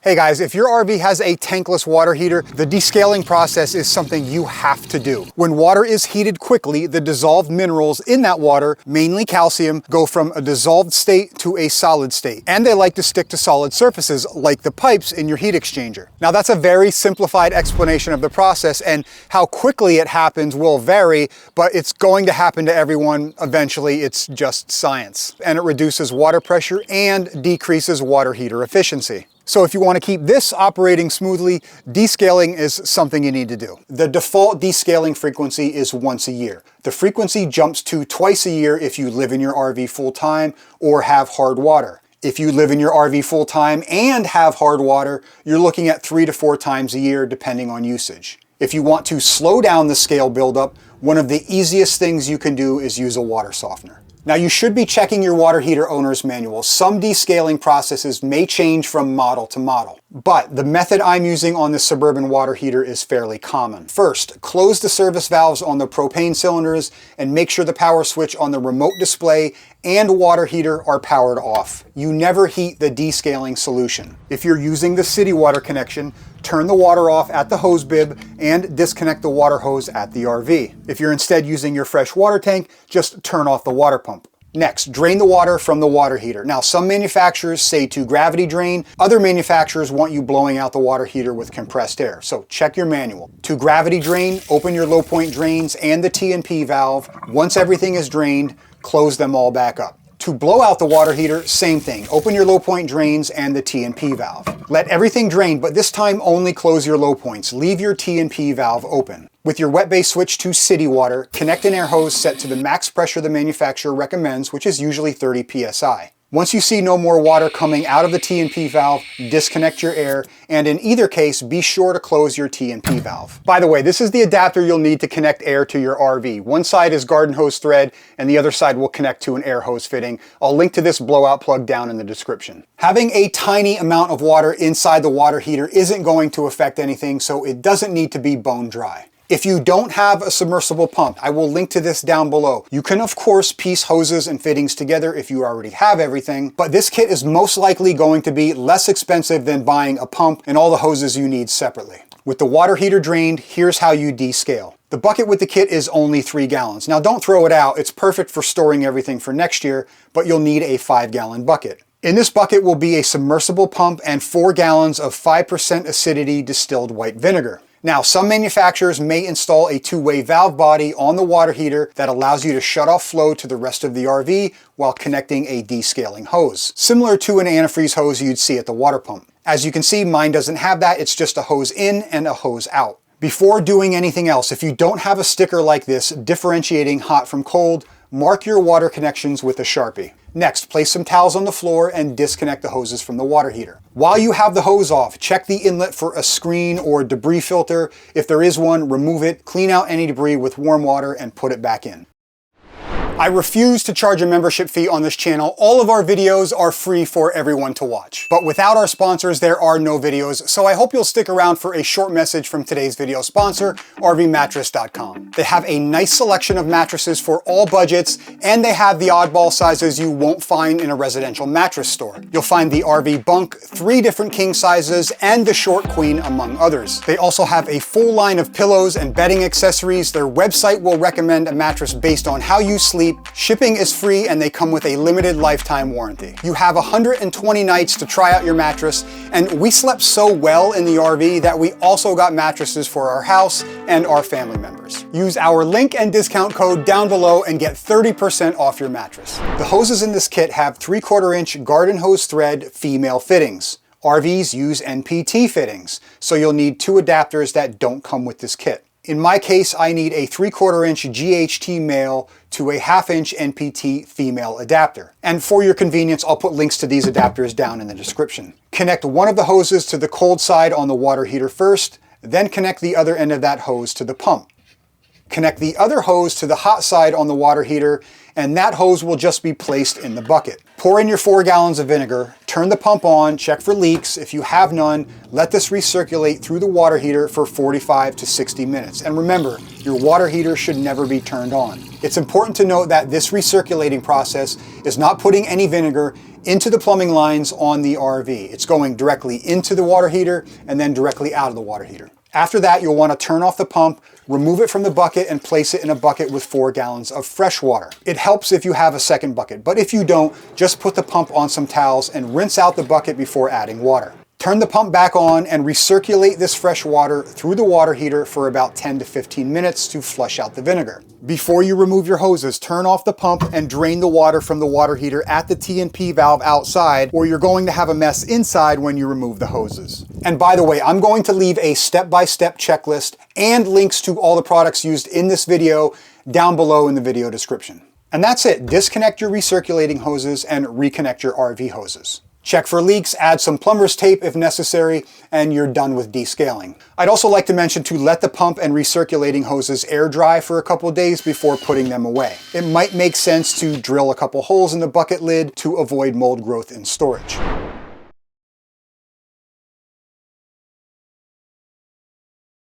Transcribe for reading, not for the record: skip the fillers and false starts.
Hey guys, if your RV has a tankless water heater, the descaling process is something you have to do. When water is heated quickly, the dissolved minerals in that water, mainly calcium, go from a dissolved state to a solid state. And they like to stick to solid surfaces like the pipes in your heat exchanger. Now that's a very simplified explanation of the process, and how quickly it happens will vary, but it's going to happen to everyone eventually. It's just science. And it reduces water pressure and decreases water heater efficiency. So if you want to keep this operating smoothly, descaling is something you need to do. The default descaling frequency is once a year. The frequency jumps to twice a year if you live in your RV full time or have hard water. If you live in your RV full time and have hard water, you're looking at 3 to 4 times a year depending on usage. If you want to slow down the scale buildup, one of the easiest things you can do is use a water softener. Now you should be checking your water heater owner's manual. Some descaling processes may change from model to model, but the method I'm using on this Suburban water heater is fairly common. First, close the service valves on the propane cylinders and make sure the power switch on the remote display and water heater are powered off. You never heat the descaling solution. If you're using the city water connection, turn the water off at the hose bib and disconnect the water hose at the RV. If you're instead using your fresh water tank, just turn off the water pump. Next, drain the water from the water heater. Now, some manufacturers say to gravity drain. Other manufacturers want you blowing out the water heater with compressed air. So check your manual. To gravity drain, open your low point drains and the T&P valve. Once everything is drained, close them all back up. To blow out the water heater, same thing. Open your low point drains and the T&P valve. Let everything drain, but this time only close your low points. Leave your T&P valve open. With your wet base switch to city water, connect an air hose set to the max pressure the manufacturer recommends, which is usually 30 psi. Once you see no more water coming out of the T&P valve, disconnect your air, and in either case, be sure to close your T&P valve. By the way, this is the adapter you'll need to connect air to your RV. One side is garden hose thread, and the other side will connect to an air hose fitting. I'll link to this blowout plug down in the description. Having a tiny amount of water inside the water heater isn't going to affect anything, so it doesn't need to be bone dry. If you don't have a submersible pump, I will link to this down below. You can of course piece hoses and fittings together if you already have everything, but this kit is most likely going to be less expensive than buying a pump and all the hoses you need separately. With the water heater drained, here's how you descale. The bucket with the kit is only 3 gallons. Now don't throw it out, it's perfect for storing everything for next year, but you'll need a 5-gallon bucket. In this bucket will be a submersible pump and 4 gallons of 5% acidity distilled white vinegar. Now, some manufacturers may install a 2-way valve body on the water heater that allows you to shut off flow to the rest of the RV while connecting a descaling hose, similar to an antifreeze hose you'd see at the water pump. As you can see, mine doesn't have that, it's just a hose in and a hose out. Before doing anything else, if you don't have a sticker like this differentiating hot from cold, mark your water connections with a Sharpie. Next, place some towels on the floor and disconnect the hoses from the water heater. While you have the hose off, check the inlet for a screen or debris filter. If there is one, remove it, clean out any debris with warm water and put it back in. I refuse to charge a membership fee on this channel. All of our videos are free for everyone to watch. But without our sponsors, there are no videos, so I hope you'll stick around for a short message from today's video sponsor, RVMattress.com. They have a nice selection of mattresses for all budgets, and they have the oddball sizes you won't find in a residential mattress store. You'll find the RV Bunk, 3 different king sizes, and the Short Queen, among others. They also have a full line of pillows and bedding accessories. Their website will recommend a mattress based on how you sleep. Shipping is free and they come with a limited lifetime warranty. You have 120 nights to try out your mattress, and we slept so well in the RV that we also got mattresses for our house and our family members. Use our link and discount code down below and get 30% off your mattress. The hoses in this kit have 3/4 inch garden hose thread female fittings. RVs use NPT fittings, so you'll need 2 adapters that don't come with this kit. In my case, I need a 3/4 inch GHT male to a 1/2 inch NPT female adapter. And for your convenience, I'll put links to these adapters down in the description. Connect one of the hoses to the cold side on the water heater first, then connect the other end of that hose to the pump. Connect the other hose to the hot side on the water heater, and that hose will just be placed in the bucket. Pour in your 4 gallons of vinegar, turn the pump on, check for leaks. If you have none, let this recirculate through the water heater for 45 to 60 minutes. And remember, your water heater should never be turned on. It's important to note that this recirculating process is not putting any vinegar into the plumbing lines on the RV. It's going directly into the water heater and then directly out of the water heater. After that, you'll want to turn off the pump, remove it from the bucket, and place it in a bucket with 4 gallons of fresh water. It helps if you have a second bucket, but if you don't, just put the pump on some towels and rinse out the bucket before adding water. Turn the pump back on and recirculate this fresh water through the water heater for about 10 to 15 minutes to flush out the vinegar. Before you remove your hoses, turn off the pump and drain the water from the water heater at the T&P valve outside, or you're going to have a mess inside when you remove the hoses. And by the way, I'm going to leave a step-by-step checklist and links to all the products used in this video down below in the video description. And that's it. Disconnect your recirculating hoses and reconnect your RV hoses. Check for leaks, add some plumber's tape if necessary, and you're done with descaling. I'd also like to mention to let the pump and recirculating hoses air dry for a couple days before putting them away. It might make sense to drill a couple holes in the bucket lid to avoid mold growth in storage.